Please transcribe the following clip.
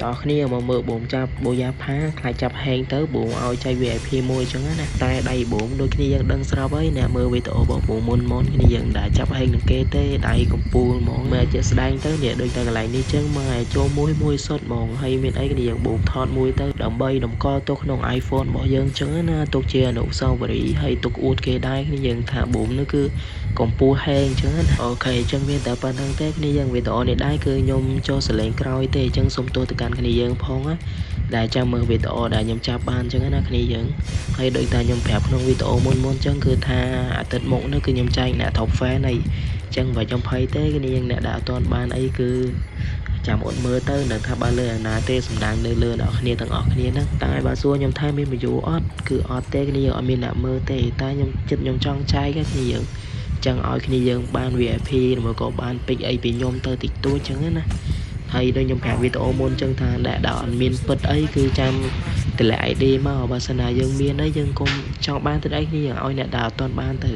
ต่อគ្នាមកមើលបូមចាប់បូយ៉ាផាខ្លាចចាប់ហែងទៅបូមឲ្យចៃ VIP មួយចឹងណាតែដៃបូមដូចគ្នាយើងដឹងស្រាប់ហើយអ្នកមើលវីដេអូរបស់បូមមុនមកគ្នាយើងđãចាប់ហែងនឹងគេទេដៃកំពូលហ្មងមើលជាស្ដែងទៅនេះដូចតែកន្លែងនេះចឹងមើលឲ្យចូលមួយសុទ្ធហ្មងហើយមានអីគ្នាយើងបូមថតមួយទៅដើម្បីតម្កល់ទុកក្នុង iPhone របស់យើងចឹងណាទុកជាអនុស្សាវរីយ៍ហើយទុកអួតគេដែរគ្នាយើងថាបូមនោះគឺកំពូលហែងចឹងណាអូខេចឹងមានតែប៉ុណ្្នឹងទេគ្នាយើងវីដេអូនេះដែរគឺខ្ញុំចូលសលេងក្រោយទេចឹងសូមទោសទៅកាន់គ្នាយើងផងណាដែលចាំមើលវីដេអូដែលខ្ញុំចាប់បានចឹងណាគ្នាយើងហើយដូចតែខ្ញុំប្រាប់ក្នុងវីដេអូមុនចឹងគឺថាអាទិត្យមុខនេះគឺខ្ញុំចែកអ្នក top fan អីចឹងបើខ្ញុំភ័យទេគ្នាយើងអ្នកដែលអត់ទាន់បានអីគឺចាំអត់មើលទៅនឹងថាបើលើអាណាទេសំដាងនៅលើអ្នកគ្នាទាំងអស់គ្នាហ្នឹងតែបើសួរខ្ញុំថាមាន view អត់គឺអត់ទេគ្នាយើងអត់មានអ្នកមើលទេតែខ្ញុំចង់ចែកគ្នាយើងចឹងឲ្យគ្នាយើងបាន VIP ឬក៏បានពេចអីពីខ្ញុំទៅតិចតួចចឹងណាហើយដូចខ្ញុំប្រាប់វីដេអូមុនចឹងថាដែលអត់មានពិតអីគឺចាំតម្លាក់ ID មកបើសិនណាយើងមានអីយើងកុំចង់បានទៅអីគ្នាយើងឲ្យអ្នកដែលអត់ទាន់បានទៅ